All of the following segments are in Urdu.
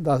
10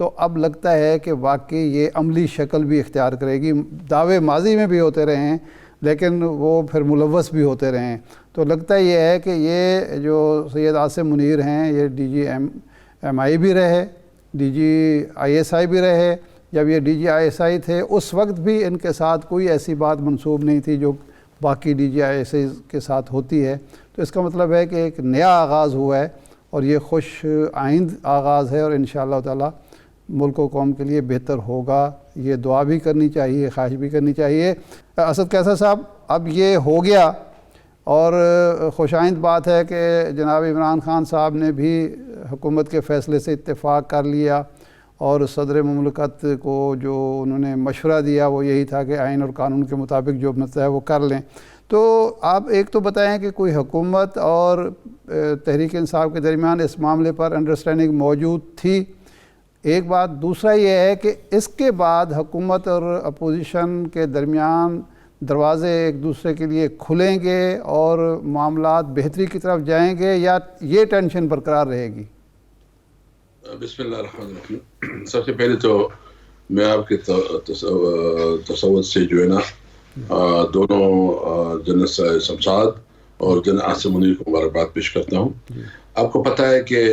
تو اب لگتا ہے کہ واقعی یہ عملی شکل بھی اختیار کرے گی. دعوے ماضی میں بھی ہوتے رہے ہیں لیکن وہ پھر ملوث بھی ہوتے رہے ہیں. تو لگتا یہ ہے کہ یہ جو سید عاصم منیر ہیں یہ ڈی جی ایم آئی بھی رہے, D G I S I بھی رہے. جب یہ D G I S I تھے اس وقت بھی ان کے ساتھ کوئی ایسی بات منسوب نہیں تھی جو باقی D G I S I کے ساتھ ہوتی ہے. تو اس کا مطلب ہے کہ ایک نیا آغاز ہوا ہے اور یہ خوش آئند آغاز ہے, اور انشاءاللہ تعالی ملک و قوم کے لیے بہتر ہوگا. یہ دعا بھی کرنی چاہیے, خواہش بھی کرنی چاہیے. اسد قیصر صاحب, اب یہ ہو گیا اور خوش آئند بات ہے کہ جناب عمران خان صاحب نے بھی حکومت کے فیصلے سے اتفاق کر لیا, اور صدر مملکت کو جو انہوں نے مشورہ دیا وہ یہی تھا کہ آئین اور قانون کے مطابق جو مسئلہ ہے وہ کر لیں. تو آپ ایک تو بتائیں کہ کوئی حکومت اور تحریک انصاف کے درمیان اس معاملے پر انڈرسٹینڈنگ موجود تھی, ایک بات. دوسرا یہ ہے کہ اس کے بعد حکومت اور اپوزیشن کے درمیان دروازے ایک دوسرے کے لیے کھلیں گے اور معاملات بہتری کی طرف جائیں گے, یا یہ ٹینشن برقرار رہے گی؟ بسم اللہ الرحمن الرحیم. سب سے پہلے تو میں آپ کے تصور سے جو ہے نا دونوں جنرل شمشاد اور جنرل عاصم منیر کو مبارکباد پیش کرتا ہوں. آپ کو پتہ ہے کہ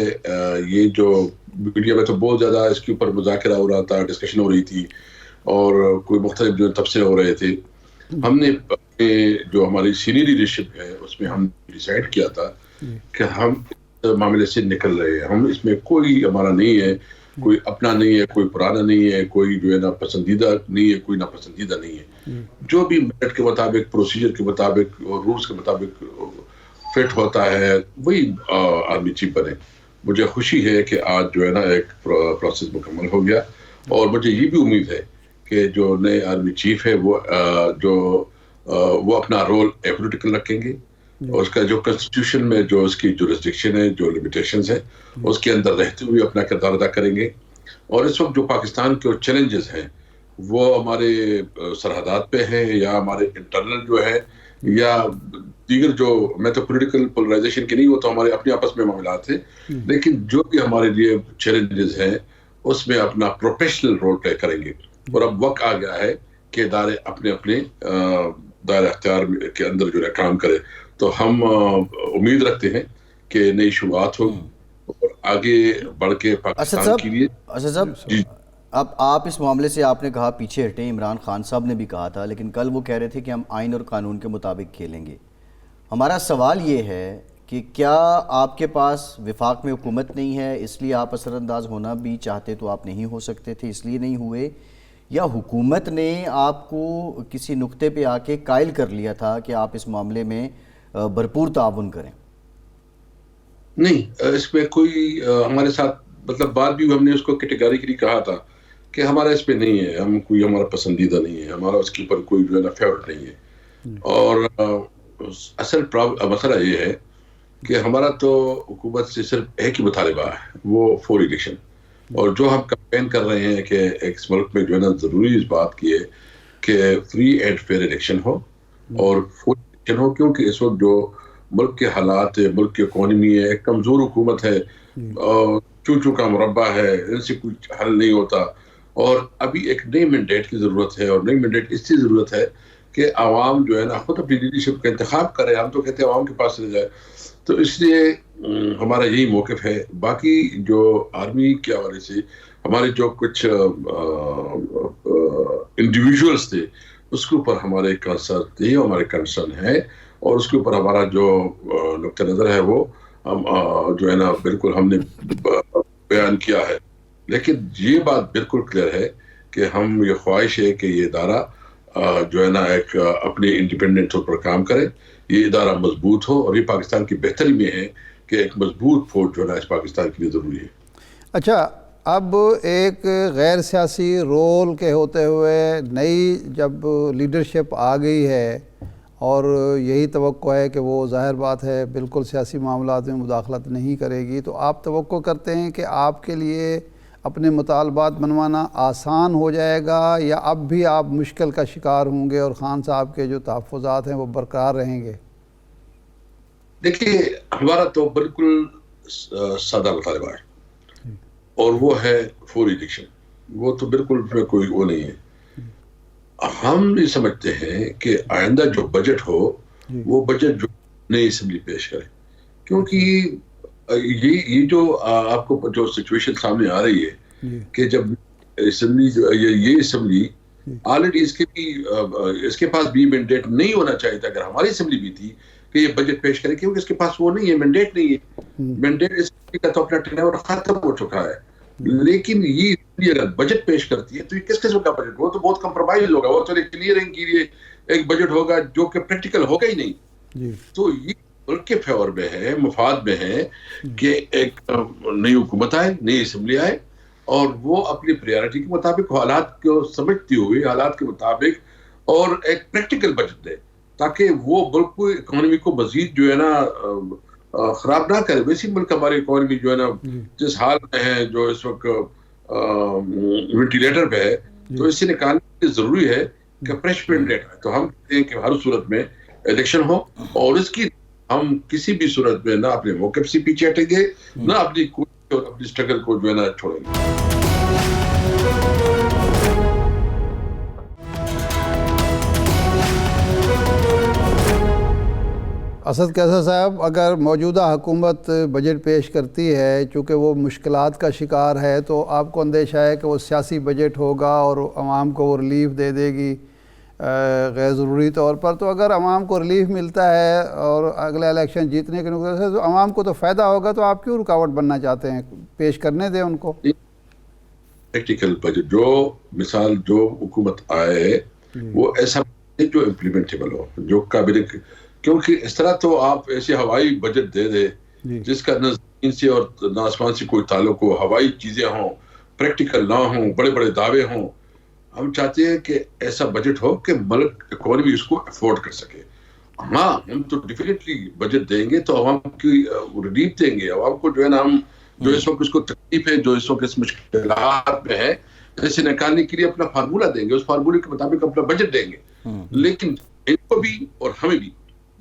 یہ جو میڈیا میں تو بہت زیادہ اس کے اوپر مذاکرہ ہو رہا تھا, ڈسکشن ہو رہی تھی, اور کوئی مختلف جو تبصرے ہو رہے تھے. ہم نے جو ہماری سینئر لیڈرشپ ہے اس میں ہم ڈیسائیڈ کیا تھا کہ ہم معاملے سے نکل رہے ہیں. ہم اس میں کوئی ہمارا نہیں ہے, کوئی اپنا نہیں ہے, کوئی پرانا نہیں ہے, کوئی جو ہے نا پسندیدہ نہیں ہے, کوئی ناپسندیدہ نہیں ہے. جو بھی میرٹ کے مطابق, پروسیجر کے مطابق اور رولز کے مطابق فٹ ہوتا ہے وہی آرمی چیف بنے. مجھے خوشی ہے کہ آج جو ہے نا ایک پروسیس مکمل ہو گیا, اور مجھے یہ بھی امید ہے کہ جو نئے آرمی چیف ہے وہ اپنا رول ایپولیٹیکل رکھیں گے, اور اس کا جو کنسٹیٹیوشن میں جو اس کی جورسڈکشن ہے, جو لمیٹیشنز ہیں, اس کے اندر رہتے ہوئے اپنا کردار ادا کریں گے. اور اس وقت جو پاکستان کے چیلنجز ہیں وہ ہمارے سرحدات پہ ہیں, یا ہمارے انٹرنل جو ہے, یا دیگر جو, میں تو پولیٹیکل پولرائزیشن کی نہیں, وہ تو ہمارے اپنے آپس میں معاملات ہیں, لیکن جو بھی ہمارے لیے چیلنجز ہیں اس میں اپنا پروفیشنل رول پلے کریں گے. اور اب وقت آ گیا ہے کہ ادارے اپنے اپنے دائرہ اختیار کے اندر جو ہے کام کرے. تو ہم امید رکھتے ہیں کہ نئی شروعات ہو اور آگے بڑھ کے پاکستان کے لیے. اسد صاحب, اب آپ اس معاملے سے آپ نے کہا پیچھے ہٹیں, عمران خان صاحب نے بھی کہا تھا, لیکن کل وہ کہہ رہے تھے کہ ہم آئین اور قانون کے مطابق کھیلیں گے. ہمارا سوال یہ ہے کہ کیا آپ کے پاس وفاق میں حکومت نہیں ہے اس لیے آپ اثر انداز ہونا بھی چاہتے تو آپ نہیں ہو سکتے تھے اس لیے نہیں ہوئے, یا حکومت نے آپ کو کسی نقطے پہ آ کے قائل کر لیا تھا کہ آپ اس معاملے میں بھرپور تعاون کریں؟ نہیں, اس میں کوئی ہمارے ساتھ مطلب بات بھی ہم نے اس کو کیٹیگریکلی کہا تھا کہ ہمارا اس پہ نہیں ہے, ہم کوئی ہمارا پسندیدہ نہیں ہے, ہمارا اس کے اوپر کوئی جو ہے نا فیورٹ نہیں ہے. اور اصل مسئلہ یہ ہے کہ ہمارا تو حکومت سے صرف ایک ہی مطالبہ ہے, وہ فور الیکشن. اور جو ہم کمپین کر رہے ہیں کہ ایک ملک میں جو ہے نا ضروری اس بات کی ہے کہ فری اینڈ فیئر الیکشن ہو اور فور الیکشن ہو, کیونکہ اس وقت جو ملک کے حالات ہے, ملک کی اکانومی ہے, ایک کمزور حکومت ہے, چو کا مربع ہے, ان سے کچھ حل نہیں ہوتا. اور ابھی ایک نئی مینڈیٹ کی ضرورت ہے, اور نئی مینڈیٹ اس کی ضرورت ہے کہ عوام جو ہے نا خود اپنی لیڈرشپ کا انتخاب کرے. ہم تو کہتے ہیں عوام کے پاس چلے جائے. تو اس لیے ہمارا یہی موقف ہے. باقی جو آرمی کے حوالے سے ہمارے جو کچھ انڈیویژولس تھے اس کے اوپر ہمارے کنسرن تھے, ہمارے کنسرن ہے, اور اس کے اوپر ہمارا جو نقطہ نظر ہے وہ جو ہے نا بالکل ہم نے بیان کیا ہے. لیکن یہ بات بالکل کلیئر ہے کہ ہم یہ خواہش ہے کہ یہ ادارہ جو ہے نا ایک اپنے انڈیپینڈنٹ طور پر کام کرے, یہ ادارہ مضبوط ہو, اور یہ پاکستان کی بہتری میں ہے کہ ایک مضبوط فوج جو ہے نا اس پاکستان کے لیے ضروری ہے. اچھا, اب ایک غیر سیاسی رول کے ہوتے ہوئے نئی جب لیڈرشپ آ گئی ہے اور یہی توقع ہے کہ وہ ظاہر بات ہے بالکل سیاسی معاملات میں مداخلت نہیں کرے گی, تو آپ توقع کرتے ہیں کہ آپ کے لیے اپنے مطالبات منوانا آسان ہو جائے گا, یا اب بھی آپ مشکل کا شکار ہوں گے اور خان صاحب کے جو تحفظات ہیں وہ برقرار رہیں گے؟ دیکھیے, ہمارا تو بالکل سادہ مطالبہ ہے. اور وہ ہے فور الیکشن. وہ تو بالکل اس میں کوئی وہ نہیں ہے. ہم یہ سمجھتے ہیں کہ آئندہ جو بجٹ ہو وہ بجٹ جو نئی اسمبلی پیش کرے, کیونکہ یہ جو آپ کو جو سچویشن سامنے آ رہی ہے کہ جب اسمبلی یہ اسمبلی آلریڈی اس کے پاس بھی مینڈیٹ نہیں ہونا چاہیے تھا. اگر ہماری اسمبلی بھی تھی کہ یہ بجٹ پیش کرے, کیونکہ اس کے پاس وہ نہیں ہے, مینڈیٹ نہیں ہے. مینڈیٹ اسمبلی کا تو اپنا ٹینیور ختم ہو چکا ہے. لیکن یہ اگر بجٹ پیش کرتی ہے تو یہ کس قسم کا بجٹ؟ وہ تو بہت کمپرومائز ہوگا, وہ تو کلیئرنگ کے لیے ایک بجٹ ہوگا جو کہ پریکٹیکل ہوگا ہی نہیں. تو یہ ملک کے فیور میں ہے, مفاد میں ہے کہ ایک نئی حکومت آئے, نئی اسمبلی آئے اور وہ اپنی پریارٹی کے مطابق حالات کو سمجھتی ہوئی حالات کے مطابق اور ایک پریکٹیکل بجٹ دے, تاکہ وہ ملک کو اکانومی کو مزید جو ہے نا خراب نہ کرے. ویسی ملک ہماری اکانومی جو ہے نا جس حال میں ہے, جو اس وقت وینٹیلیٹر پہ ہے, تو اسے نکالنے کے لیے ضروری ہے کہ فریش مینڈیٹ ہے. تو ہم کہتے ہیں کہ ہر صورت میں الیکشن ہو, اور اس کی ہم کسی بھی صورت میں نہ اپنے موقف سے پیچھے ہٹیں گے, نہ اپنی کوشش اور اپنی اسٹرگل کو جو ہے نا چھوڑیں گے. اسد قیصر صاحب, اگر موجودہ حکومت بجٹ پیش کرتی ہے, چونکہ وہ مشکلات کا شکار ہے, تو آپ کو اندیشہ ہے کہ وہ سیاسی بجٹ ہوگا اور عوام کو وہ ریلیف دے دے گی غیر ضروری طور پر. تو اگر عوام کو ریلیف ملتا ہے اور اگلا الیکشن جیتنے کے نقطے سے, تو عوام کو تو فائدہ ہوگا, تو آپ کیوں رکاوٹ بننا چاہتے ہیں؟ پیش کرنے دیں ان کو. پریکٹیکل بجٹ جو مثال جو حکومت آئے وہ ایسا جو امپلیمنٹیبل ہو, جو قابل, کیونکہ اس طرح تو آپ ایسے ہوائی بجٹ دے دے جس کا نہ زمین سے اور نہ آسمان سے کوئی تعلق ہو, ہوائی چیزیں ہوں, پریکٹیکل نہ ہوں, بڑے بڑے دعوے ہوں. ہم چاہتے ہیں کہ ایسا بجٹ ہو کہ ملک اکانومی اس کو افورڈ کر سکے. ہاں ہم تو ڈیفینیٹلی بجٹ دیں گے تو عوام کی ریلیف دیں گے. عوام کو جو ہے نا ہم جو اس وقت اس کو تکلیف ہے, جو اس وقت اس مشکلات میں ہے, اسے نکالنے کے لیے اپنا فارمولہ دیں گے, اس فارمولے کے مطابق اپنا بجٹ دیں گے. لیکن ان کو بھی اور ہمیں بھی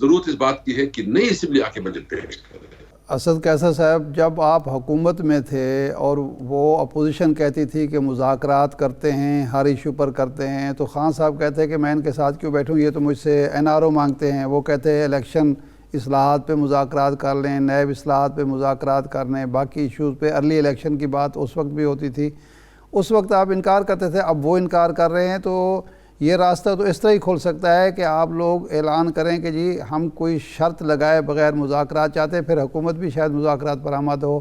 ضرورت اس بات کی ہے کہ نئی اسمبلی آ کے بجٹ پیش کرے. اسد قیصر صاحب, جب آپ حکومت میں تھے اور وہ اپوزیشن کہتی تھی کہ مذاکرات کرتے ہیں, ہر ایشو پر کرتے ہیں, تو خان صاحب کہتے ہیں کہ میں ان کے ساتھ کیوں بیٹھوں, یہ تو مجھ سے NRO مانگتے ہیں. وہ کہتے ہیں الیکشن اصلاحات پہ مذاکرات کر لیں, نیب اصلاحات پہ مذاکرات کر لیں, باقی ایشوز پہ. ارلی الیکشن کی بات اس وقت بھی ہوتی تھی, اس وقت آپ انکار کرتے تھے, اب وہ انکار کر رہے ہیں. تو یہ راستہ تو اس طرح ہی کھول سکتا ہے کہ آپ لوگ اعلان کریں کہ جی ہم کوئی شرط لگائے بغیر مذاکرات چاہتے ہیں, پھر حکومت بھی شاید مذاکرات پر آمد ہو.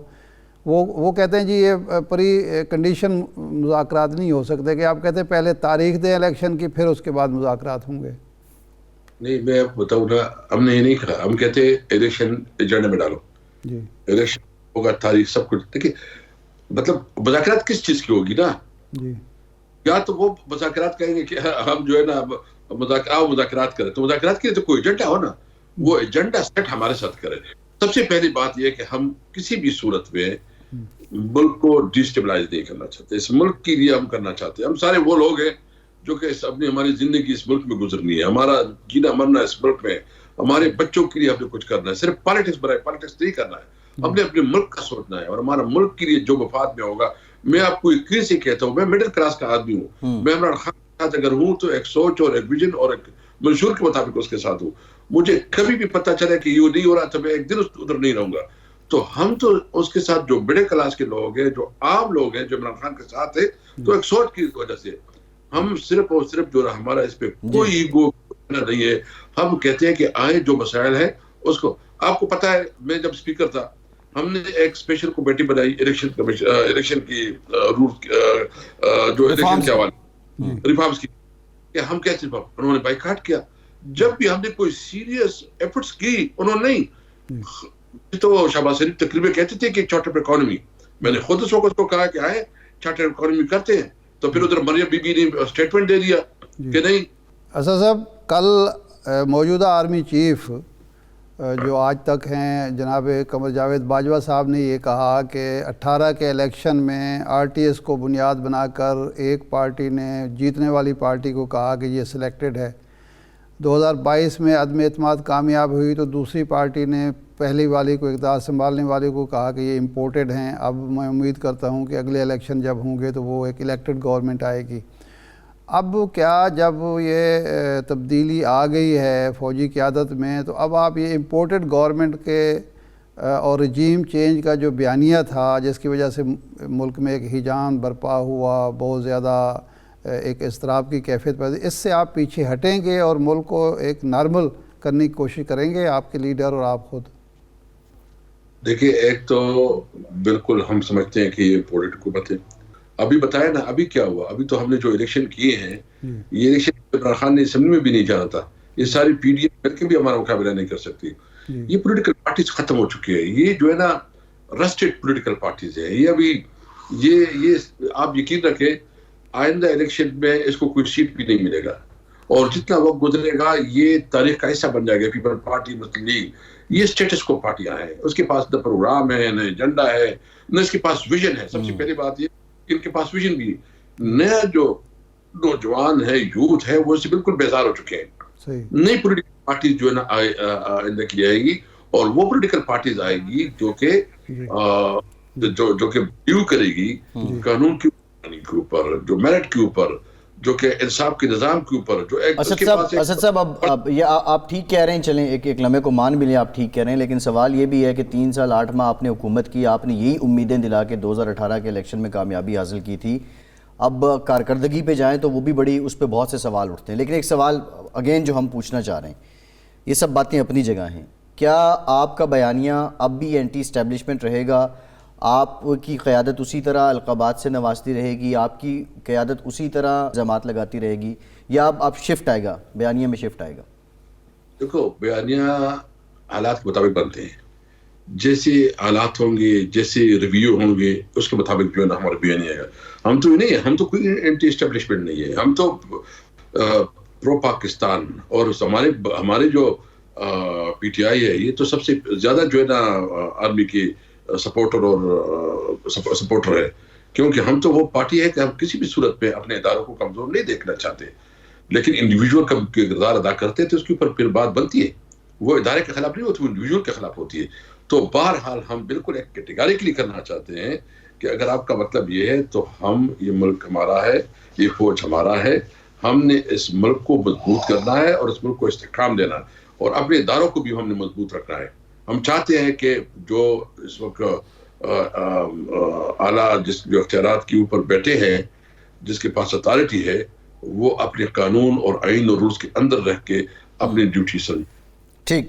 وہ کہتے ہیں جی یہ پری کنڈیشن مذاکرات نہیں ہو سکتے, کہ آپ کہتے ہیں پہلے تاریخ دیں الیکشن کی, پھر اس کے بعد مذاکرات ہوں گے. نہیں, میں بتاؤں نا, ہم نے یہ نہیں کہا. ہم کہتے ہیں الیکشن ایجنڈے میں ڈالو, جی الیکشن ہوگا, تاریخ سب کچھ. دیکھیے مطلب مذاکرات کس چیز کی ہوگی نا, جی یا تو وہ مذاکرات کہیں گے کہ ہم جو ہے نا مذاکرات کریں, تو مذاکرات کے لیے تو کوئی ایجنڈا ہو نا, وہ ایجنڈا سیٹ ہمارے ساتھ کریں. سب سے پہلی بات یہ کہ ہم کسی بھی صورت میں ملک کو ڈیسٹیبلائز نہیں کرنا چاہتے. اس ملک کے لیے ہم کرنا چاہتے ہیں. ہم سارے وہ لوگ ہیں جو کہ اپنی ہماری زندگی اس ملک میں گزرنی ہے, ہمارا جینا مرنا اس ملک میں, ہمارے بچوں کے لیے ہمیں کچھ کرنا ہے. صرف پالیٹکس برائے پالیٹکس نہیں کرنا ہے, ہم نے اپنے ملک کا سوچنا ہے, اور ہمارا ملک کے لیے جو مفاد میں ہوگا. میں آپ کو یقین سے کہتا ہوں, میں مڈل کلاس کا آدمی ہوں. میں عمران خان کے ساتھ اگر ہوں تو ایک سوچ اور ایک ویژن اور ایک منشور کے مطابق اس کے ساتھ ہوں. مجھے کبھی بھی پتہ چلے کہ یہ نہیں ہو رہا تو میں ایک دن ادھر نہیں رہوں گا. تو ہم تو اس کے ساتھ جو مڈل کلاس کے لوگ ہیں, جو عام لوگ ہیں, جو عمران خان کے ساتھ ہیں, تو ایک سوچ کی وجہ سے ہم صرف اور صرف جو ہمارا اس پہ کوئی ایگو نہیں ہے. ہم کہتے ہیں کہ آئے جو مسائل ہیں اس کو. آپ کو پتہ ہے میں جب اسپیکر تھا, ہم نے ایک اسپیشل کمیٹی بنائی الیکشن کی رول جو الیکشن کے حوالے ریفارمز کی, کہ ہم کیسے, انہوں نے بائیکاٹ کیا. جب بھی ہم نے کوئی سیریس ایفرٹس کی, انہوں نے نہیں. تو شہباز شریف تقریباً کہتے تھے کہ چارٹر اکانومی, میں نے خود اس وقت کو کہا کہ آئے چارٹر اکانومی کرتے ہیں, تو پھر ادھر مریم بی بی نے اسٹیٹمنٹ دے دیا کہ نہیں. اسد صاحب, کل موجودہ آرمی چیف جو آج تک ہیں جناب قمر جاوید باجوہ صاحب نے یہ کہا کہ 18 کے الیکشن میں RTS کو بنیاد بنا کر ایک پارٹی نے جیتنے والی پارٹی کو کہا کہ یہ سلیکٹڈ ہے, 2022 میں عدم اعتماد کامیاب ہوئی تو دوسری پارٹی نے پہلی والی کو اقتدار سنبھالنے والی کو کہا کہ یہ امپورٹڈ ہیں. اب میں امید کرتا ہوں کہ اگلے الیکشن جب ہوں گے تو وہ ایک الیکٹڈ گورنمنٹ آئے گی. اب کیا جب یہ تبدیلی آ گئی ہے فوجی قیادت میں تو اب آپ یہ امپورٹڈ گورنمنٹ کے اور رجیم چینج کا جو بیانیہ تھا جس کی وجہ سے ملک میں ایک ہیجان برپا ہوا, بہت زیادہ ایک اضطراب کی کیفیت پیدا, اس سے آپ پیچھے ہٹیں گے اور ملک کو ایک نارمل کرنے کی کوشش کریں گے آپ کے لیڈر اور آپ خود؟ دیکھیے, ایک تو بالکل ہم سمجھتے ہیں کہ یہ امپورٹڈ حکومت ہے. ابھی بتایا نا ابھی کیا ہوا, ابھی تو ہم نے جو الیکشن کیے ہیں یہ الیکشن عمران خان نے اسمبلی میں بھی نہیں جانا تھا. یہ ساری پی ڈی ایم کر کے بھی ہمارا مقابلہ نہیں کر سکتی. یہ پولیٹیکل پارٹیز ختم ہو چکی ہے. یہ جو ہے نا رسٹڈ پولیٹیکل پارٹیز ہیں. یہ ابھی یہ آپ یقین رکھیں آئندہ الیکشن میں اس کو کوئی سیٹ بھی نہیں ملے گا, اور جتنا وقت گزرے گا یہ تاریخ کا حصہ بن جائے گا. پیپل پارٹی, مسلم لیگ, یہ اسٹیٹس کو پارٹیاں ہیں. اس کے پاس نہ پروگرام ہے, نہ ایجنڈا ہے, نہ اس کے پاس ویژن ہے. سب سے پہلی بات یہ ان کے پاس ویژن بھی نیا جو نوجوان ہے, یوتھ ہے, وہ اس سے بالکل بیزار ہو چکے ہیں. نئی پولیٹیکل پارٹیز جو ہے نا آئندہ کی جائے گی, اور وہ پولیٹیکل پارٹیز آئے گی جو کہ ڈیو کرے گی قانون کے اوپر, جو میرٹ کے اوپر, جو کہ انصاف کے نظام کے اوپر. جو اسد صاحب اب یہ آپ ٹھیک کہہ رہے ہیں, چلیں ایک لمحے کو مان بھی لیں آپ ٹھیک کہہ رہے ہیں, لیکن سوال یہ بھی ہے کہ 3 سال 8 ماہ آپ نے حکومت کی, آپ نے یہی امیدیں دلا کے 2018 کے الیکشن میں کامیابی حاصل کی تھی. اب کارکردگی پہ جائیں تو وہ بھی بڑی, اس پہ بہت سے سوال اٹھتے ہیں. لیکن ایک سوال اگین جو ہم پوچھنا چاہ رہے ہیں, یہ سب باتیں اپنی جگہ ہیں, کیا آپ کا بیانیہ اب بھی اینٹی اسٹیبلشمنٹ رہے گا؟ آپ کی قیادت اسی طرح القابات سے نوازتی رہے گی, آپ کی قیادت اسی طرح الزامات لگاتی رہے گی, یا اب شفٹ آئے گا, بیانیہ میں شفٹ آئے گا؟ دیکھو, بیانیہ حالات کے مطابق بنتے ہیں. جیسے حالات ہوں گے, جیسے ریویو ہوں گے, اس کے مطابق جو ہے نا ہمارا بیانیہ آئے گا. ہم تو نہیں ہے, ہم تو کوئی اینٹی اسٹیبلشمنٹ نہیں ہے, ہم تو پرو پاکستان, اور ہمارے جو پی ٹی آئی ہے یہ تو سب سے زیادہ جو ہے نا آرمی کی سپورٹر ہے. کیونکہ ہم تو وہ پارٹی ہے کہ ہم کسی بھی صورت میں اپنے اداروں کو کمزور نہیں دیکھنا چاہتے, لیکن انڈیویجول کا کردار ادا کرتے ہیں تو اس کے اوپر پھر بات بنتی ہے. وہ ادارے کے خلاف نہیں ہوتی, وہ انڈیویجول کے خلاف ہوتی ہے. تو بہرحال ہم بالکل ایک کیٹیگریکلی کرنا چاہتے ہیں کہ اگر آپ کا مطلب یہ ہے تو ہم, یہ ملک ہمارا ہے, یہ فوج ہمارا ہے, ہم نے اس ملک کو مضبوط کرنا ہے اور اس ملک کو استحکام دینا ہے, اور اپنے اداروں کو بھی ہم نے مضبوط رکھنا ہے. ہم چاہتے ہیں کہ جو اس وقت اعلیٰ جو اختیارات کے اوپر بیٹھے ہیں, جس کے پاس اتھارٹی ہے, وہ اپنے قانون اور آئین اور رولز کے اندر رہ کے اپنی ڈیوٹی سمجھیں. ٹھیک,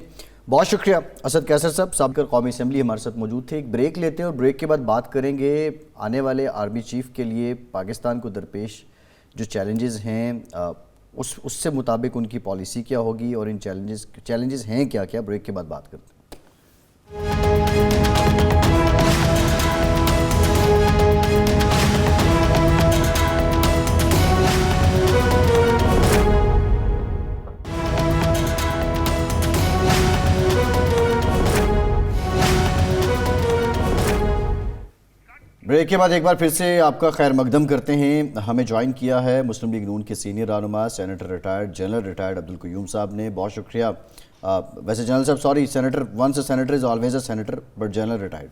بہت شکریہ اسد قیصر صاحب, سابق قومی اسمبلی ہمارے ساتھ موجود تھے. ایک بریک لیتے ہیں اور بریک کے بعد بات کریں گے آنے والے آرمی چیف کے لیے پاکستان کو درپیش جو چیلنجز ہیں, اس سے مطابق ان کی پالیسی کیا ہوگی, اور ان چیلنجز ہیں کیا کیا. بریک کے بعد بات کرتے ہیں. بریک کے بعد ایک بار پھر سے آپ کا خیر مقدم کرتے ہیں. ہمیں جوائن کیا ہے مسلم لیگ نون کے سینئر رہنما senator retired general retired Abdul Qayyum صاحب نے. بہت شکریہ. ویسے جنرل صاحب sorry, senator once a senator is always a senator but general retired.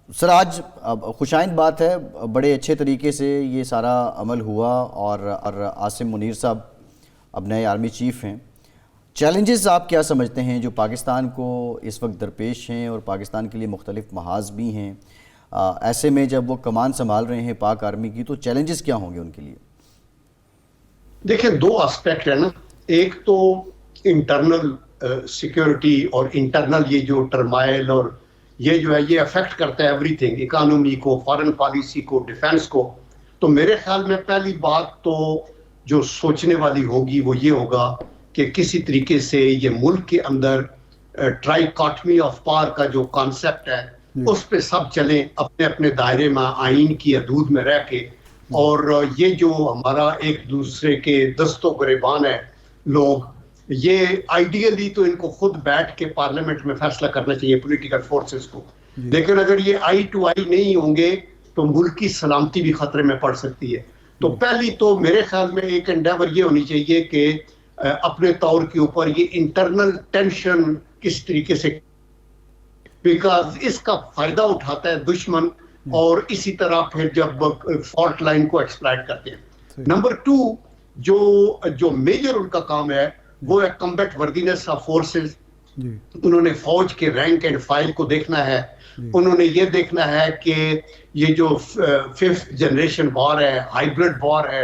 سر آج خوشائند بات ہے, بڑے اچھے طریقے سے یہ سارا عمل ہوا, اور عاصم منیر صاحب اب نئے آرمی چیف ہیں. چیلنجز آپ کیا سمجھتے ہیں جو پاکستان کو اس وقت درپیش ہیں, اور پاکستان کے لیے مختلف محاذ بھی ہیں؟ ایسے میں جب وہ کمان سنبھال رہے ہیں پاک آرمی کی, تو چیلنجز کیا ہوں گے ان کے لیے؟ دیکھیں, 2 اسپیکٹ ہے نا. ایک تو انٹرنل سیکیورٹی اور انٹرنل یہ جو ٹرمائل اور یہ جو ہے یہ افیکٹ کرتا ہے ایوری تھنگ, اکانومی کو, فارن پالیسی کو, ڈیفینس کو. تو میرے خیال میں پہلی بات تو جو سوچنے والی ہوگی وہ یہ ہوگا کہ کسی طریقے سے یہ ملک کے اندر ٹرائیکاٹمی آف پاور کا جو کانسیپٹ ہے اس پہ سب چلیں اپنے اپنے دائرے میں, آئین کی حدود میں رہ کے. اور یہ جو ہمارا ایک دوسرے کے دست و گریبان ہے لوگ, یہ آئیڈیلی تو ان کو خود بیٹھ کے پارلیمنٹ میں فیصلہ کرنا چاہیے پولیٹیکل فورسز کو. لیکن اگر یہ آئی ٹو آئی نہیں ہوں گے تو ملک کی سلامتی بھی خطرے میں پڑ سکتی ہے. تو پہلی تو میرے خیال میں ایک انڈیور یہ ہونی چاہیے کہ اپنے طور کے اوپر یہ انٹرنل ٹینشن کس طریقے سے، بیکاز اس کا فائدہ اٹھاتا ہے دشمن، اور اسی طرح پھر جب فالٹ لائن کو ایکسپلائٹ کرتے ہیں۔ نمبر 2 جو میجر ان کا کام ہے وہ ہے کمبیٹ وردینس آف فورسز۔ انہوں نے فوج کے رینک اینڈ فائل کو دیکھنا ہے، انہوں نے یہ دیکھنا ہے کہ یہ جو 5th جنریشن وار ہے، ہائیبرڈ وار ہے،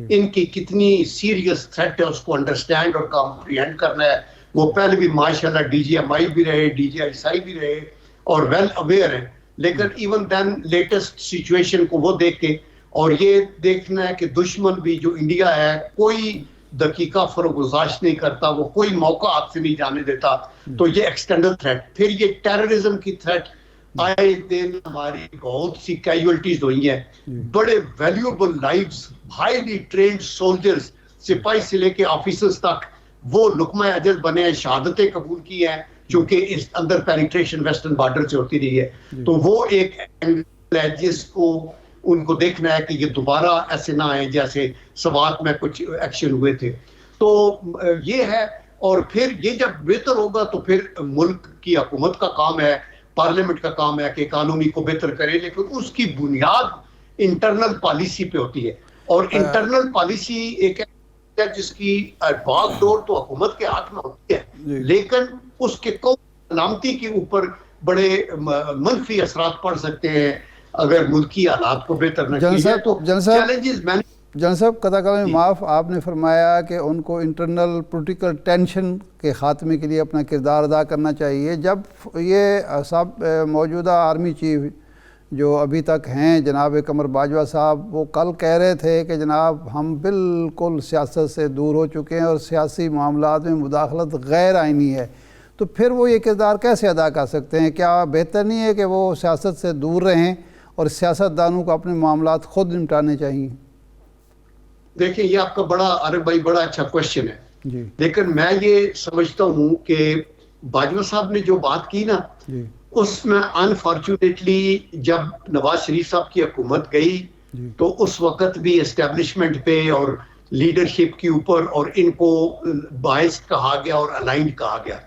ان کی کتنی سیریس تھریٹ ہے اس کو انڈرسٹینڈ اور کمپریہینڈ کرنا ہے۔ وہ پہلے بھی ماشاءاللہ ڈی جی ایم آئی بھی رہے، ڈی جی آئی آئی بھی رہے اور ویل اویئر ہیں، لیکن ایون دین لیٹسٹ سچویشن کو وہ دیکھ کے، اور یہ دیکھنا ہے کہ دشمن بھی جو انڈیا ہے کوئی دقیقہ فروگزاشت نہیں کرتا، وہ کوئی موقع آپ سے نہیں جانے دیتا۔ تو یہ ایکسٹینڈل تھریٹ، پھر یہ ٹیررزم کی تھریٹ، آئے دن ہماری بہت سی کیجولٹیز ہوئی ہیں، بڑے valuable lives, highly trained soldiers, سپاہی سے لے کے آفیسرز تک وہ لقمہ اجل بنے ہیں، شہادتیں قبول کی ہیں، چونکہ اس اندر پینیٹریشن ویسٹرن بارڈر سے ہوتی رہی ہے۔ تو وہ ایک اینگل ہے جس کو ان کو دیکھنا ہے کہ یہ دوبارہ ایسے نہ آئیں جیسے سوات میں کچھ ایکشن ہوئے تھے۔ تو یہ ہے، اور پھر یہ جب بہتر ہوگا تو پھر ملک کی حکومت کا کام ہے، پارلیمنٹ کا کام ہے کہ اکانومی کو بہتر کرے، لیکن اس کی بنیاد انٹرنل پالیسی پہ ہوتی ہے، اور انٹرنل پالیسی ایک ہے جس کی باغ ڈور تو حکومت کے ہاتھ میں ہوتی ہے، لیکن اس کے سلامتی کے اوپر بڑے منفی اثرات پڑ سکتے ہیں اگر ملکی حالات کو بہتر نہ کیا جائے۔ تو چیلنجز میں جنرل صاحب قطع کلام معاف، آپ نے فرمایا کہ ان کو انٹرنل پولیٹیکل ٹینشن کے خاتمے کے لیے اپنا کردار ادا کرنا چاہیے۔ جب یہ سب موجودہ آرمی چیف جو ابھی تک ہیں جناب قمر باجوہ صاحب، وہ کل کہہ رہے تھے کہ جناب ہم بالکل سیاست سے دور ہو چکے ہیں اور سیاسی معاملات میں مداخلت غیر آئینی ہے، تو پھر وہ یہ کردار کیسے ادا کر سکتے ہیں؟ کیا بہتر نہیں ہے کہ وہ سیاست سے دور رہیں اور سیاستدانوں کو اپنے معاملات خود نمٹانے چاہیے؟ دیکھیں، یہ آپ کا بڑا عارف بھائی بڑا اچھا کوشچن ہے، لیکن میں یہ سمجھتا ہوں کہ باجوہ صاحب نے جو بات کی نا، اس میں انفارچونیٹلی جب نواز شریف صاحب کی حکومت گئی تو اس وقت بھی اسٹیبلشمنٹ پہ اور لیڈرشپ کے اوپر اور ان کو باعث کہا گیا اور الائنڈ کہا گیا،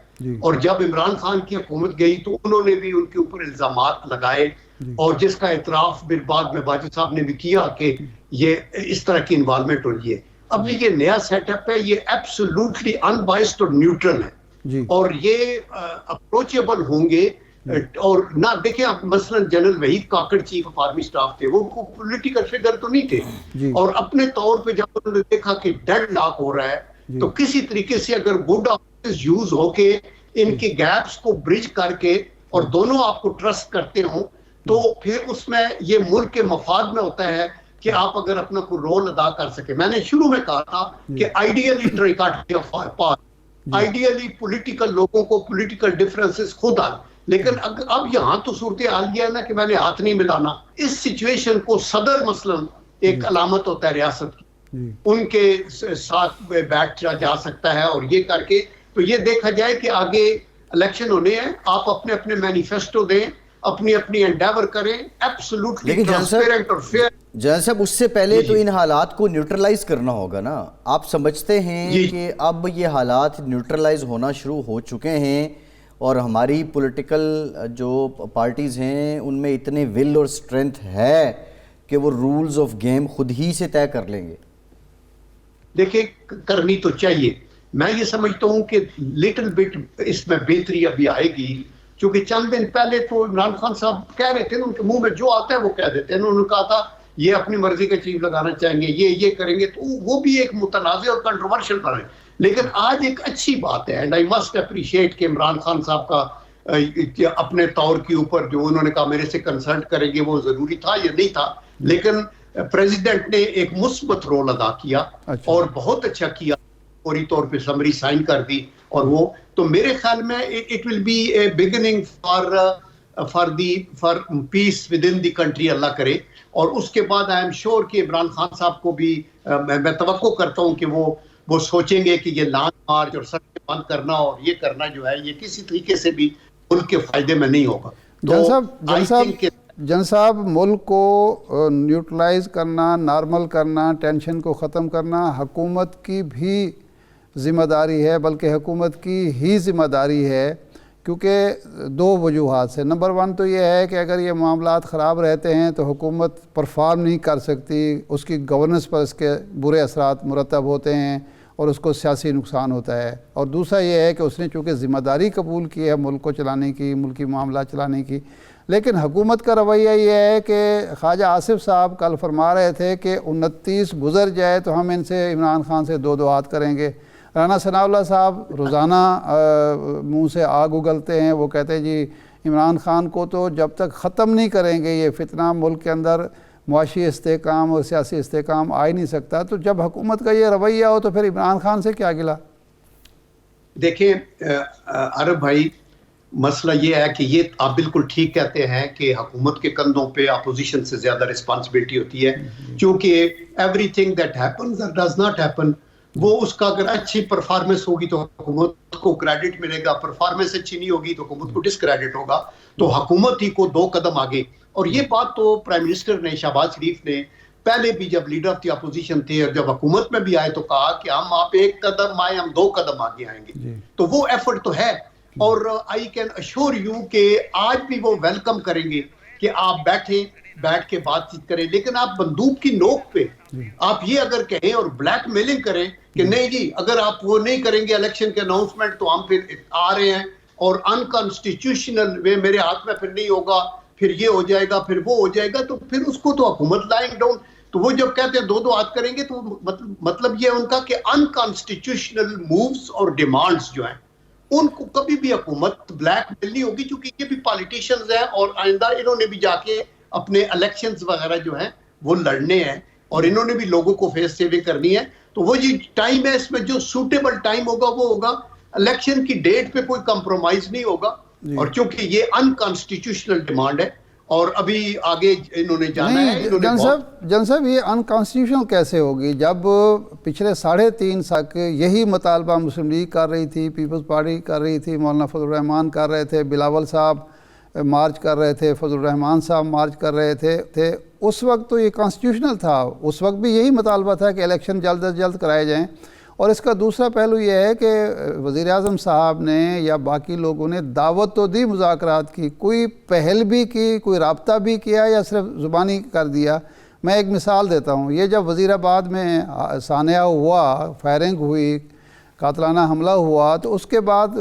اور جب عمران خان کی حکومت گئی تو انہوں نے بھی ان کے اوپر الزامات لگائے، اور جس کا اعتراف پھر بعد میں باجوہ صاحب نے بھی کیا کہ یہ اس طرح کی انوالومنٹ ہو رہی ہے۔ اب یہ نیا سیٹ اپ ہے، یہ ایبسولوٹلی ان بائسڈ اور نیوٹرل ہے، اور یہ اپروچیبل ہوں گے، اور نہ دیکھیں آپ مثلا general Waheed Kakar chief of army staff تھے، وہ پولیٹیکل فگر تو نہیں تھے، اور اپنے طور پہ جب انہوں نے دیکھا کہ ڈیڈ لاک ہو رہا ہے تو کسی طریقے سے اگر گڈ آفیسز یوز ہو کے ان کے گیپس کو برج کر کے اور دونوں آپ کو ٹرسٹ کرتے ہوں، تو پھر اس میں یہ ملک کے مفاد میں ہوتا ہے کہ آپ اگر اپنا کوئی رول ادا کر سکے۔ میں نے شروع میں کہا تھا کہ ideally trichotomy of power, ideally political لوگوں کو پولیٹیکل ڈفرینسز خود حل، لیکن اب یہاں تو صورتحال یہ ہے نا کہ میں نے ہاتھ نہیں ملانا۔ اس سچویشن کو صدر مثلا ایک علامت ہوتا ہے ریاست کی، ان کے ساتھ بیٹھ جا سکتا ہے اور یہ کر کے تو یہ دیکھا جائے کہ آگے الیکشن ہونے ہیں، آپ اپنے اپنے مینیفیسٹو دیں، اپنی اپنی انڈیور کریں، ایبسولوٹلی ٹرانسپیرنٹ اور فیئر۔ جنرل صاحب اس سے پہلے تو ان حالات کو نیوٹرلائز کرنا ہوگا نا، آپ سمجھتے ہیں کہ اب یہ حالات نیوٹرلائز ہونا شروع ہو چکے ہیں اور ہماری پولیٹیکل جو پارٹیز ہیں ان میں اتنے ول اور سٹرینتھ ہے کہ وہ رولز آف گیم خود ہی سے طے کر لیں گے؟ دیکھیں، کرنی تو چاہیے۔ میں یہ سمجھتا ہوں کہ لٹل بٹ اس میں بہتری ابھی آئے گی، چونکہ چند دن پہلے تو عمران خان صاحب کہہ رہے تھے، ان کے منہ میں جو آتا ہے وہ کہہ دیتے ہیں، انہوں نے کہا تھا یہ اپنی مرضی کا چیف لگانا چاہیں گے، یہ کریں گے، تو وہ بھی ایک متنازع اور کنٹروورشل پر ہے۔ لیکن آج ایک اچھی بات ہے، اینڈ آئی مسٹ اپریشیٹ کہ عمران خان صاحب کا اپنے طور کے اوپر جو انہوں نے کہا میرے سے کنسلٹ کریں گے، وہ ضروری تھا یا نہیں تھا، لیکن پریزیڈنٹ نے ایک مثبت رول ادا کیا اور بہت اچھا کیا، فوری طور پہ سمری سائن کر دی، اور وہ تو میرے خیال میں it will be a beginning for peace within the country, Allah کرے۔ اور اس کے بعد آئی ایم شیور کہ عمران خان صاحب کو بھی میں توقع کرتا ہوں کہ وہ سوچیں گے کہ یہ لانگ مارچ اور سڑکیں بند کرنا اور یہ کرنا جو ہے یہ کسی طریقے سے بھی ملک کے فائدے میں نہیں ہوگا۔ جن صاحب ملک کو نیوٹرلائز کرنا، نارمل کرنا، ٹینشن کو ختم کرنا حکومت کی بھی ذمہ داری ہے بلکہ حکومت کی ہی ذمہ داری ہے، کیونکہ دو وجوہات سے. نمبر 1 تو یہ ہے کہ اگر یہ معاملات خراب رہتے ہیں تو حکومت پرفارم نہیں کر سکتی، اس کی گورننس پر اس کے برے اثرات مرتب ہوتے ہیں اور اس کو سیاسی نقصان ہوتا ہے. اور دوسرا یہ ہے کہ اس نے چونکہ ذمہ داری قبول کی ہے ملک کو چلانے کی، ملکی معاملات چلانے کی، لیکن حکومت کا رویہ یہ ہے کہ خواجہ آصف صاحب کل فرما رہے تھے کہ 29 گزر جائے تو ہم ان سے عمران خان سے 2 ہاتھ کریں گے. رانا ثناء اللہ صاحب روزانہ منہ سے آگ اگلتے ہیں، وہ کہتے ہیں جی عمران خان کو تو جب تک ختم نہیں کریں گے یہ فتنہ ملک کے اندر معاشی استحکام اور سیاسی استحکام آ ہی نہیں سکتا. تو جب حکومت کا یہ رویہ ہو تو پھر عمران خان سے کیا گلا؟ دیکھیں عرب بھائی، مسئلہ یہ ہے کہ یہ آپ بالکل ٹھیک کہتے ہیں کہ حکومت کے کندھوں پہ اپوزیشن سے زیادہ رسپانسبلٹی ہوتی ہے، کیونکہ ایوری تھنگ دیٹ ہیپنز اور ڈز ناٹ ہیپن، وہ اس کا اگر اچھی پرفارمنس ہوگی تو حکومت کو کریڈٹ ملے گا، پرفارمنس اچھی نہیں ہوگی تو حکومت کو ڈسکریڈٹ ہوگا. تو حکومت ہی کو 2 قدم آگے. اور یہ بات تو پرائم منسٹر نے، شہباز شریف نے پہلے بھی جب لیڈر آف دی اپوزیشن تھے اور جب حکومت میں بھی آئے تو کہا کہ ہم آپ 1 قدم آئے، ہم 2 قدم آگے آئیں گے. تو وہ ایفرٹ تو ہے، اور آئی کین اشور یو کہ آج بھی وہ ویلکم کریں گے کہ آپ بیٹھ کے بات چیت کریں. لیکن آپ بندوق کی نوک پہ آپ یہ اگر کہیں اور بلیک میلنگ کریں کہ نہیں جی اگر آپ وہ نہیں کریں گے الیکشن کے اناؤنسمنٹ تو ہم پھر آ رہے ہیں، اور انکانسٹیٹیوشنل وے میرے ہاتھ میں پھر نہیں ہوگا، پھر یہ ہو جائے گا، پھر وہ ہو جائے گا، تو پھر اس کو تو حکومت لائنگ ڈاؤن. تو وہ جب کہتے ہیں 2 ہاتھ کریں گے تو مطلب یہ ان کا کہ انکانسٹیٹیوشنل مووز اور ڈیمانڈز جو ہیں ان کو کبھی بھی حکومت بلیک میل نہیں ہوگی، کیونکہ یہ بھی پالیٹیشنز ہیں اور آئندہ انہوں نے بھی جا کے اپنے الیکشنز وغیرہ جو ہیں وہ لڑنے ہیں اور انہوں نے بھی لوگوں کو فیس سیونگ کرنی ہے. تو وہ یہ ٹائم ہے، اس میں جو سوٹیبل ٹائم ہوگا وہ ہوگا. الیکشن کی ڈیٹ پہ کوئی کمپرومائز نہیں ہوگا، اور چونکہ یہ انکانسٹیٹیوشنل ڈیمانڈ ہے اور ابھی آگے انہوں نے جانا ہے. جن صاحب یہ انکانسٹیٹیوشنل کیسے ہوگی جب پچھلے 3.5 سال یہی مطالبہ مسلم لیگ کر رہی تھی، پیپلز پارٹی کر رہی تھی، مولانا فضل الرحمان کر رہے تھے، بلاول صاحب مارچ کر رہے تھے، فضل الرحمان صاحب مارچ کر رہے تھے. اس وقت تو یہ کانسٹیٹیوشنل تھا، اس وقت بھی یہی مطالبہ تھا کہ الیکشن جلد از جلد کرائے جائیں. اور اس کا دوسرا پہلو یہ ہے کہ وزیر اعظم صاحب نے یا باقی لوگوں نے دعوت تو دی مذاکرات کی، کوئی پہل بھی کی، کوئی رابطہ بھی کیا، یا صرف زبانی کر دیا. میں ایک مثال دیتا ہوں، یہ جب وزیر آباد میں سانحہ ہوا، فائرنگ ہوئی، قاتلانہ حملہ ہوا، تو اس کے بعد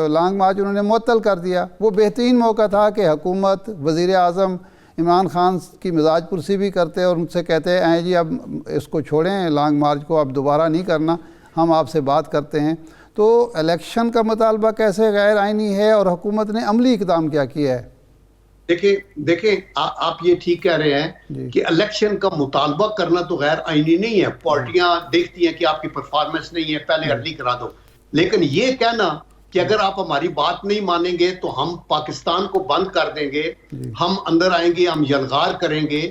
لانگ مارچ انہوں نے معطل کر دیا. وہ بہترین موقع تھا کہ حکومت، وزیر اعظم عمران خان کی مزاج پرسی بھی کرتے اور ان سے کہتے ہیں جی اب اس کو چھوڑیں، لانگ مارچ کو اب دوبارہ نہیں کرنا، ہم آپ سے بات کرتے ہیں. تو الیکشن کا مطالبہ کیسے غیر آئینی ہے اور حکومت نے عملی اقدام کیا کیا ہے؟ دیکھیں آپ یہ ٹھیک کہہ رہے ہیں کہ الیکشن کا مطالبہ کرنا تو غیر آئینی نہیں ہے. پارٹیاں دیکھتی ہیں کہ آپ کی پرفارمنس نہیں ہے، پہلے ارلی کرا دو. لیکن یہ کہنا کہ اگر آپ ہماری بات نہیں مانیں گے تو ہم پاکستان کو بند کر دیں گے، ہم اندر آئیں گے، ہم یلغار کریں گے،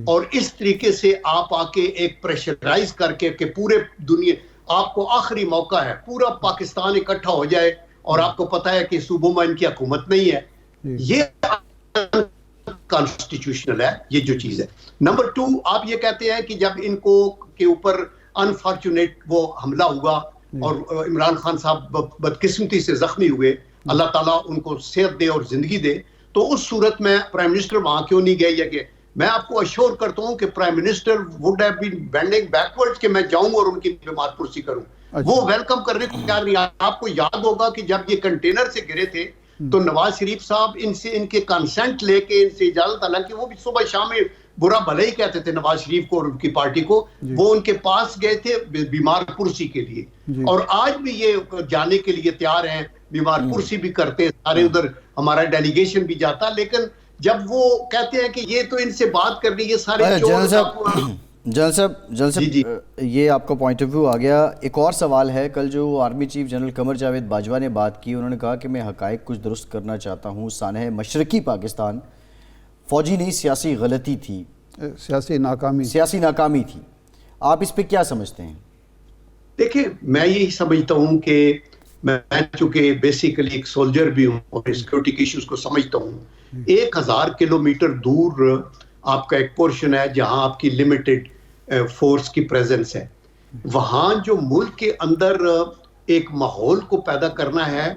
اور اس طریقے سے آپ آ کے ایک پریشرائز کر کے کہ پورے دنیا آپ کو آخری موقع ہے، پورا پاکستان اکٹھا ہو جائے اور آپ کو پتہ ہے کہ صوبوں میں ان کی حکومت نہیں ہے، یہ کانسٹیٹیوشنل ہے یہ جو چیز ہے. نمبر 2، آپ یہ کہتے ہیں کہ جب ان کو کے اوپر انفارچونیٹ وہ حملہ ہوا اور عمران خان صاحب بدقسمتی سے زخمی ہوئے، اللہ تعالیٰ ان کو صحت دے اور زندگی دے، تو اس صورت میں پرائم منسٹر وہاں کیوں نہیں گئے؟ یہ کہ میں آپ کو اشور کرتا ہوں کہ prime minister would have been bending backward کہ میں جاؤں اور ان کی بیمار پرسی کروں. وہ ویلکم کرنے کو تیار نہیں. آپ کو یاد ہوگا کہ جب یہ کنٹینر سے گرے تھے تو نواز شریف صاحب ان کے کنسنٹ لے کے ان سے اجازت، حالانکہ وہ بھی صبح شام میں برا بھلا ہی کہتے تھے نواز شریف کو اور ان کی پارٹی کو، وہ ان کے پاس گئے تھے بیمار پرسی کے لیے. اور آج بھی یہ جانے کے لیے تیار ہیں، بیمار پرسی بھی کرتے ہیں سارے، ادھر ہمارا ڈیلیگیشن بھی جاتا. لیکن جب وہ کہتے ہیں کہ یہ تو ان سے بات کرنی، یہ سارے جنرل صاحب یہ آپ کا پوائنٹ آف ویو آ گیا. ایک اور سوال ہے، کل جو army chief general Qamar Javed Bajwa نے بات کی، انہوں نے کہا کہ میں حقائق کچھ درست کرنا چاہتا ہوں، سانحہ مشرقی پاکستان فوجی نہیں سیاسی غلطی تھی، سیاسی ناکامی تھی. آپ اس پہ کیا سمجھتے ہیں؟ دیکھیں میں یہی سمجھتا ہوں کہ میں چونکہ بیسیکلی ایک سولجر بھی ہوں اور سیکورٹی کے ایشوز کو سمجھتا ہوں. 1000 کلومیٹر دور آپ کا ایک پورشن ہے جہاں آپ کی لمیٹڈ فورس کی پریزنس ہے. وہاں جو ملک کے اندر ایک ماحول کو پیدا کرنا ہے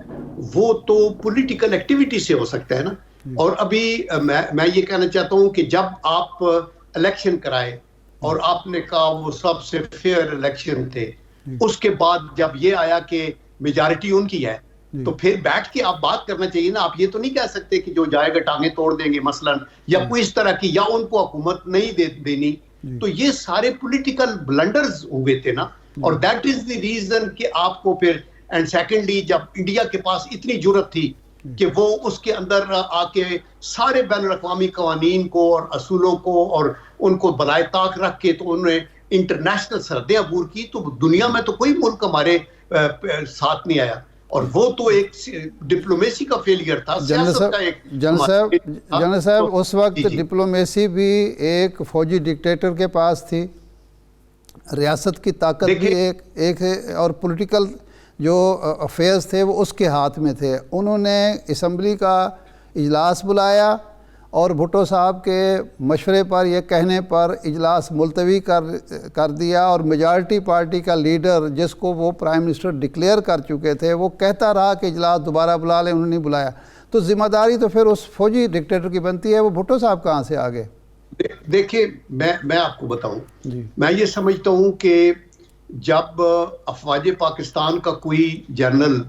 وہ تو پولیٹیکل ایکٹیویٹی سے ہو سکتا ہے نا. اور ابھی میں یہ کہنا چاہتا ہوں کہ جب آپ الیکشن کرائے اور آپ نے کہا وہ سب سے فیئر الیکشن تھے, اس کے بعد جب یہ آیا کہ میجارٹی ان کی ہے, تو پھر بیٹھ کے آپ بات کرنا چاہیے نا. آپ یہ تو نہیں کہہ سکتے کہ جو جائے گا ٹانگیں توڑ دیں گے مثلا, یا کوئی اس طرح کی, یا ان کو حکومت نہیں دینی. تو یہ سارے پولیٹیکل بلنڈرز ہوئے تھے نا, اور دیٹ از دی ریزن کہ آپ کو پھر, اینڈ سیکنڈلی جب انڈیا کے پاس اتنی جرت تھی کہ وہ اس کے اندر آ کے سارے بین الاقوامی قوانین کو اور اصولوں کو اور ان کو بالائے طاق رکھ کے تو انہوں نے انٹرنیشنل سرحدیں عبور کی, تو دنیا میں تو کوئی ملک ہمارے ساتھ نہیں آیا. اور وہ تو ایک ڈپلومیسی کا فیلئر تھا, سیاست کا ایک. جنرل صاحب اس وقت ڈپلومیسی بھی ایک فوجی ڈکٹیٹر کے پاس تھی, ریاست کی طاقت بھی ایک اور پولیٹیکل جو افیئرز تھے وہ اس کے ہاتھ میں تھے. انہوں نے اسمبلی کا اجلاس بلایا اور بھٹو صاحب کے مشورے پر, یہ کہنے پر اجلاس ملتوی کر دیا, اور میجارٹی پارٹی کا لیڈر جس کو وہ پرائم منسٹر ڈکلیئر کر چکے تھے وہ کہتا رہا کہ اجلاس دوبارہ بلا لیں, انہوں نے نہیں بلایا. تو ذمہ داری تو پھر اس فوجی ڈکٹیٹر کی بنتی ہے, وہ بھٹو صاحب کہاں سے آگے؟ دیکھیں میں آپ کو بتاؤں, میں یہ سمجھتا ہوں کہ جب افواج پاکستان کا کوئی جنرل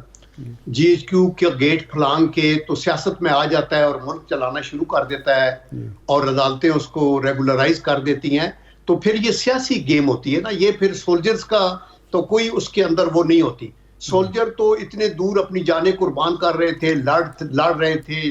جی ایچ کیو کے گیٹ پھلانگ کے تو سیاست میں آ جاتا ہے اور ملک چلانا شروع کر دیتا ہے اور عدالتیں اس کو ریگولرائز کر دیتی ہیں, تو پھر یہ سیاسی گیم ہوتی ہے نا. یہ پھر سولجرز کا تو کوئی اس کے اندر وہ نہیں ہوتی. سولجر تو اتنے دور اپنی جانیں قربان کر رہے تھے, لڑ رہے تھے,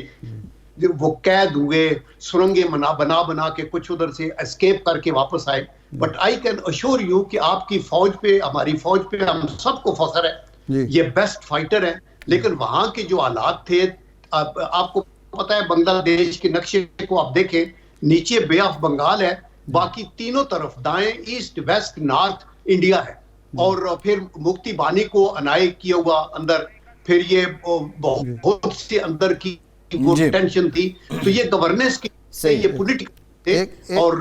وہ قید ہوئے, سرنگیں بنا کے کچھ ادھر سے اسکیپ کر کے واپس آئے. But I can assure you کہ آپ کی فوج پہ, ہماری فوج پہ ہم سب کو فخر ہے, یہ بیسٹ فائٹر ہے. لیکن وہاں کے جو حالات تھے, آپ کو پتہ ہے بنگلہ دیش کے نقشے کو آپ دیکھیں, نیچے بے آف بنگال ہے, باقی تینوں طرف دائیں, ایسٹ ویسٹ نارتھ انڈیا ہے, اور پھر مکتی بانی کو انائے کیا ہوا اندر, پھر یہ بہت سے اندر کی ٹینشن تھی. تو یہ گورننس کی, یہ پولیٹیکل تھے. اور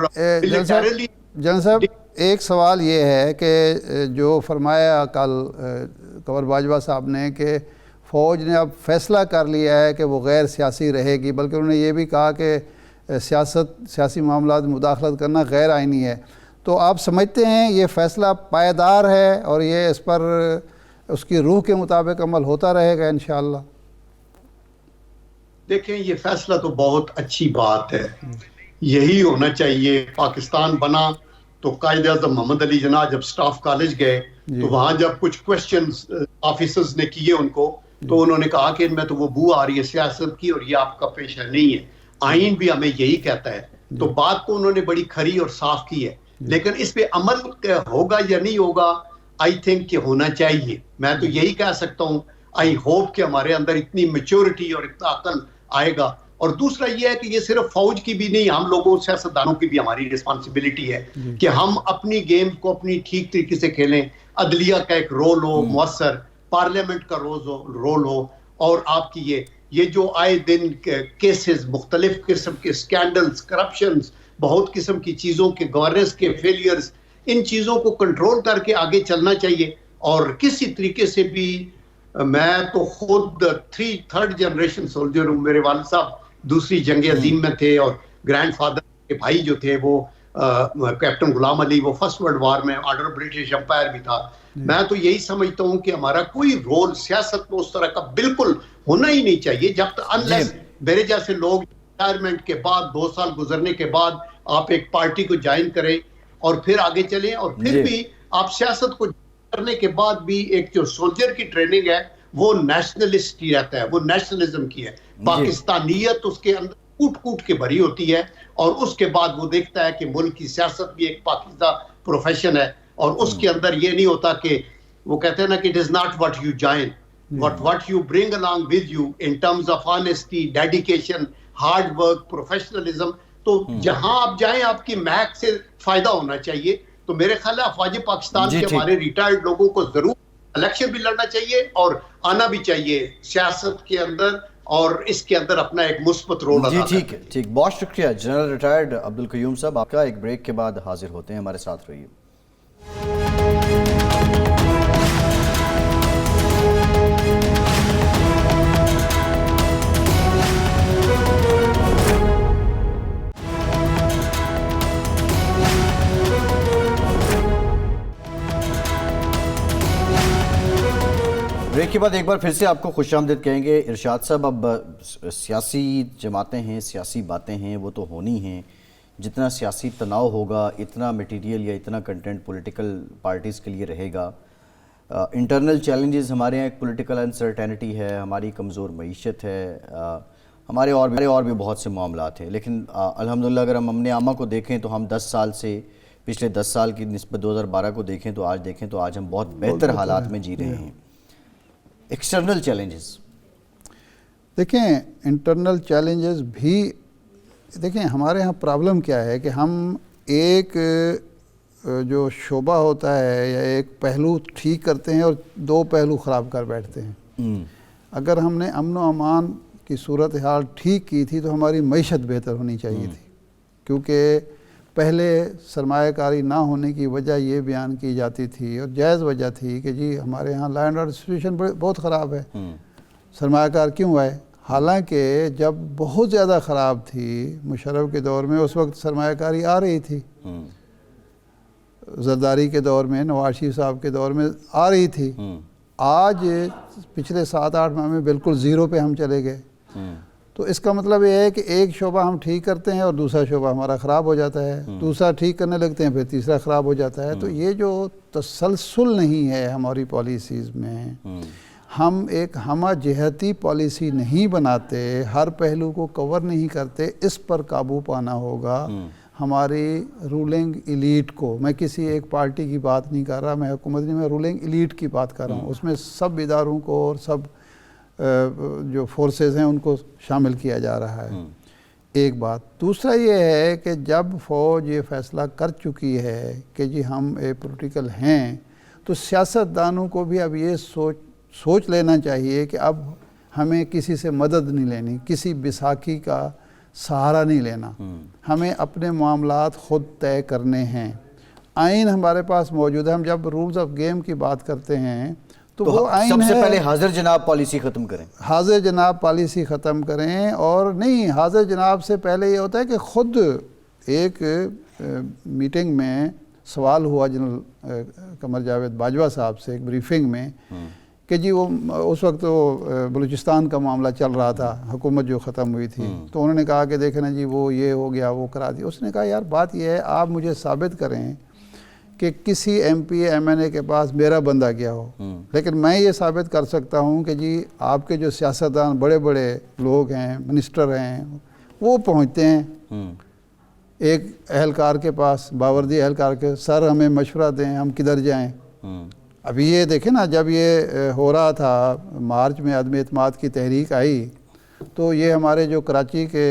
جنرل صاحب ایک سوال یہ ہے کہ جو فرمایا کل کنور باجوہ صاحب نے کہ فوج نے اب فیصلہ کر لیا ہے کہ وہ غیر سیاسی رہے گی, بلکہ انہوں نے یہ بھی کہا کہ سیاسی معاملات میں مداخلت کرنا غیر آئینی ہے. تو آپ سمجھتے ہیں یہ فیصلہ پائیدار ہے اور یہ اس پر اس کی روح کے مطابق عمل ہوتا رہے گا انشاءاللہ؟ دیکھیں یہ فیصلہ تو بہت اچھی بات ہے, یہی ہونا چاہیے. پاکستان بنا تو قائد اعظم محمد علی جناح جب سٹاف کالج گئے تو وہاں جب کچھ کوشچنز آفیسرز نے کیے ان کو, تو انہوں نے کہا کہ ان میں تو وہ بو آ رہی ہے سیاست کی اور یہ آپ کا پیشہ نہیں ہے, آئین بھی ہمیں یہی کہتا ہے. تو بات تو انہوں نے بڑی کھری اور صاف کی ہے, لیکن اس پہ عمل ہوگا یا نہیں ہوگا, آئی تھنک کہ ہونا چاہیے. میں تو یہی کہہ سکتا ہوں, آئی ہوپ کہ ہمارے اندر اتنی میچورٹی اور اتنا عقل آئے گا. اور دوسرا یہ ہے کہ یہ صرف فوج کی بھی نہیں, ہم لوگوں سیاستدانوں کی بھی ہماری رسپانسبلٹی ہے کہ ہم اپنی گیم کو اپنی ٹھیک طریقے سے کھیلیں. عدلیہ کا ایک رول ہو مؤثر, پارلیمنٹ کا رول ہو, اور آپ کی یہ جو آئے دن کیسز, مختلف قسم کے سکینڈلز, کرپشنز, بہت قسم کی چیزوں کے گورننس کے فیلیئرز, ان چیزوں کو کنٹرول کر کے آگے چلنا چاہیے. اور کسی طریقے سے بھی, میں تو خود تھرڈ جنریشن سولجر ہوں, میرے والد صاحب دوسری جنگ عظیم میں تھے اور گرینڈ فادر کے بھائی جو تھے وہ کیپٹن غلام علی, وہ فرسٹ ورلڈ وار میں آرڈر برٹش امپائر بھی تھا. میں تو یہی سمجھتا ہوں کہ ہمارا کوئی رول سیاست میں اس طرح کا بالکل ہونا ہی نہیں چاہیے, جب تک انلیس میرے جیسے لوگ ریٹائرمنٹ کے بعد 2 سال گزرنے کے بعد آپ ایک پارٹی کو جوائن کریں اور پھر آگے چلیں, اور پھر بھی آپ سیاست کو کرنے کے بعد بھی ایک جو سولجر کی ٹریننگ ہے وہ نیشنلسٹ ہی رہتا ہے, وہ نیشنلزم کی ہے. پاکستانیت اس کے اندر کوٹ کے بھری ہوتی ہے, اور اس کے بعد وہ دیکھتا ہے کہ ملک کی سیاست بھی ایک پاکیزہ پروفیشن ہے, اور اس کے اندر یہ نہیں ہوتا کہ وہ کہتے ہیں نا کہ it is not what you join, what you bring along with you in terms of honesty, dedication, hard work, professionalism. تو جہاں آپ جائیں آپ کی محک سے فائدہ ہونا چاہیے. تو میرے خیال ہے افواج پاکستان کے ہمارے ریٹائرڈ لوگوں کو ضرور الیکشن بھی لڑنا چاہیے اور آنا بھی چاہیے سیاست کے اندر, اور اس کے اندر اپنا ایک مثبت رول ادا کریں. ٹھیک, بہت شکریہ جنرل ریٹائرڈ عبدالقیوم صاحب آپ کا. ایک بریک کے بعد حاضر ہوتے ہیں, ہمارے ساتھ رہیے. بریک کے بعد ایک بار پھر سے آپ کو خوش آمدید کہیں گے ارشاد صاحب. اب سیاسی جماعتیں ہیں, سیاسی باتیں ہیں, وہ تو ہونی ہیں. جتنا سیاسی تناؤ ہوگا اتنا میٹیریل یا اتنا کنٹینٹ پولیٹیکل پارٹیز کے لیے رہے گا. انٹرنل چیلنجز ہمارے یہاں ایک پولیٹیکل انسرٹینٹی ہے, ہماری کمزور معیشت ہے, ہمارے اور بھی بہت سے معاملات ہیں. لیکن الحمدللہ اگر ہم امن عامہ کو دیکھیں تو ہم 10 سال سے پچھلے 10 سال کی نسبت 2012 کو دیکھیں تو آج ہم بہت بہتر حالات میں جی رہے ہیں. ایکسٹرنل چیلنجز دیکھیں, انٹرنل چیلنجز بھی دیکھیں. ہمارے ہاں پرابلم کیا ہے کہ ہم ایک جو شعبہ ہوتا ہے یا ایک پہلو ٹھیک کرتے ہیں اور 2 پہلو خراب کر بیٹھتے ہیں. اگر ہم نے امن و امان کی صورتحال ٹھیک کی تھی تو ہماری معیشت بہتر ہونی چاہیے تھی, کیونکہ پہلے سرمایہ کاری نہ ہونے کی وجہ یہ بیان کی جاتی تھی اور جائز وجہ تھی کہ جی ہمارے ہاں لا اینڈ آرڈر سچویشن بہت خراب ہے, سرمایہ کار کیوں آئے. حالانکہ جب بہت زیادہ خراب تھی مشرف کے دور میں, اس وقت سرمایہ کاری آ رہی تھی. زرداری کے دور میں, نواز شریف صاحب کے دور میں آ رہی تھی. آج پچھلے 7-8 ماہ میں بالکل زیرو پہ ہم چلے گئے. تو اس کا مطلب یہ ہے کہ ایک شعبہ ہم ٹھیک کرتے ہیں اور دوسرا شعبہ ہمارا خراب ہو جاتا ہے, دوسرا ٹھیک کرنے لگتے ہیں پھر تیسرا خراب ہو جاتا ہے. تو یہ جو تسلسل نہیں ہے ہماری پالیسیز میں, ہم ایک ہمہ جہتی پالیسی نہیں بناتے, ہر پہلو کو کور نہیں کرتے, اس پر قابو پانا ہوگا. ہماری رولنگ ایلیٹ کو, میں کسی ایک پارٹی کی بات نہیں کر رہا, میں حکومت نہیں, میں رولنگ ایلیٹ کی بات کر رہا ہوں. اس میں سب اداروں کو اور سب جو فورسز ہیں ان کو شامل کیا جا رہا ہے. ایک بات. دوسرا یہ ہے کہ جب فوج یہ فیصلہ کر چکی ہے کہ جی ہم پولیٹیکل ہیں, تو سیاستدانوں کو بھی اب یہ سوچ لینا چاہیے کہ اب ہمیں کسی سے مدد نہیں لینی, کسی بیساکھی کا سہارا نہیں لینا, ہمیں اپنے معاملات خود طے کرنے ہیں. آئین ہمارے پاس موجود ہے. ہم جب رولز آف گیم کی بات کرتے ہیں تو وہ آئین سب سے ہے. پہلے حاضر جناب پالیسی ختم کریں. حاضر جناب پالیسی ختم کریں. اور نہیں, حاضر جناب سے پہلے یہ ہوتا ہے کہ خود ایک میٹنگ میں سوال ہوا جنرل قمر جاوید باجوہ صاحب سے ایک بریفنگ میں کہ جی وہ اس وقت وہ بلوچستان کا معاملہ چل رہا تھا, حکومت جو ختم ہوئی تھی, تو انہوں نے کہا کہ دیکھیں نا جی وہ یہ ہو گیا, وہ کرا دیا. اس نے کہا یار بات یہ ہے, آپ مجھے ثابت کریں کہ کسی ایم پی ایم این اے کے پاس میرا بندہ گیا ہو, لیکن میں یہ ثابت کر سکتا ہوں کہ جی آپ کے جو سیاستدان بڑے بڑے لوگ ہیں, منسٹر ہیں, وہ پہنچتے ہیں ایک اہلکار کے پاس, باوردی اہلکار کے, سر ہمیں مشورہ دیں, ہم کدھر جائیں. ابھی یہ دیکھیں نا, جب یہ ہو رہا تھا مارچ میں عدم اعتماد کی تحریک آئی, تو یہ ہمارے جو کراچی کے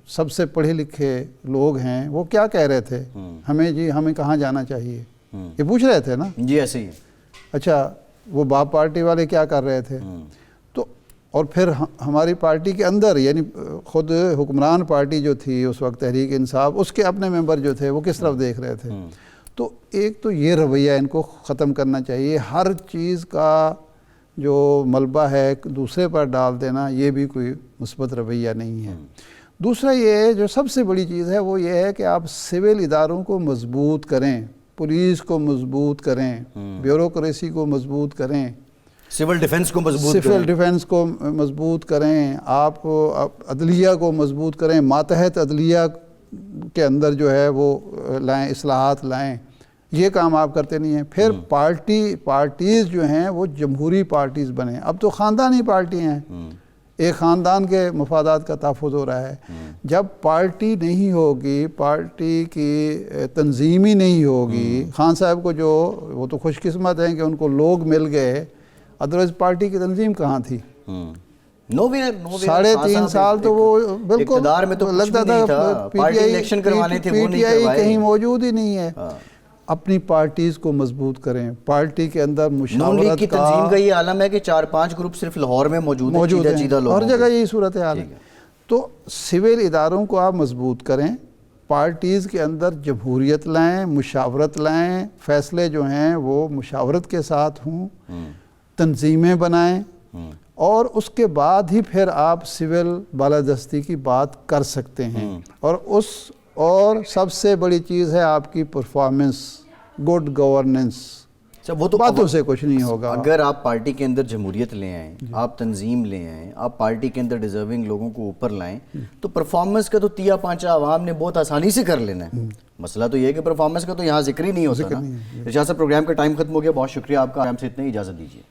سب سے پڑھے لکھے لوگ ہیں وہ کیا کہہ رہے تھے, ہمیں کہاں جانا چاہیے, یہ پوچھ رہے تھے نا. جی ایسے ہی. اچھا, وہ باپ پارٹی والے کیا کر رہے تھے. تو اور پھر ہماری پارٹی کے اندر, یعنی خود حکمران پارٹی جو تھی اس وقت تحریک انصاف, اس کے اپنے ممبر جو تھے وہ کس طرف دیکھ رہے تھے. تو ایک تو یہ رویہ ان کو ختم کرنا چاہیے. ہر چیز کا جو ملبہ ہے دوسرے پر ڈال دینا, یہ بھی کوئی مثبت رویہ نہیں ہے. دوسرا یہ جو سب سے بڑی چیز ہے وہ یہ ہے کہ آپ سول اداروں کو مضبوط کریں, پولیس کو مضبوط کریں, بیوروکریسی کو مضبوط کریں, سول ڈیفنس کو مضبوط کریں, آپ عدلیہ کو مضبوط کریں, ماتحت عدلیہ کے اندر جو ہے وہ لائیں, اصلاحات لائیں. یہ کام آپ کرتے نہیں ہیں. پھر پارٹیز جو ہیں وہ جمہوری پارٹیز بنیں. اب تو خاندانی پارٹی ہیں, ایک خاندان کے مفادات کا تحفظ ہو رہا ہے. جب پارٹی نہیں ہوگی, پارٹی کی تنظیمی نہیں ہوگی, خان صاحب کو جو وہ تو خوش قسمت ہیں کہ ان کو لوگ مل گئے, ادروائز پارٹی کی تنظیم کہاں تھی. 3.5 سال تو وہ بالکل لگتا تھا پی ٹی آئی کہیں موجود ہی نہیں ہے. اپنی پارٹیز کو مضبوط کریں, پارٹی کے اندر مشاورت کی تنظیم کا یہ عالم ہے کہ 4-5 گروپ صرف لاہور میں موجود ہیں, ہر جگہ یہی صورتحال ہے. تو سول اداروں کو آپ مضبوط کریں, پارٹیز کے اندر جمہوریت لائیں, مشاورت لائیں, فیصلے جو ہیں وہ مشاورت کے ساتھ ہوں, تنظیمیں بنائیں, اور اس کے بعد ہی پھر آپ سول بالادستی کی بات کر سکتے ہیں. اور سب سے بڑی چیز ہے آپ کی پرفارمنس, گڈ گورننس. وہ تو باتوں سے کچھ نہیں ہوگا. اگر آپ پارٹی کے اندر جمہوریت لے آئیں, آپ تنظیم لے آئیں, آپ پارٹی کے اندر ڈیزرونگ لوگوں کو اوپر لائیں, تو پرفارمنس کا تو تیا پانچا عوام نے بہت آسانی سے کر لینا ہے. مسئلہ تو یہ ہے کہ پرفارمنس کا تو یہاں ذکر ہی نہیں ہوتا نا. ارشاد صاحب, پروگرام کا ٹائم ختم ہو گیا, بہت شکریہ آپ کا, ہم سے اتنے ہی اجازت دیجیے.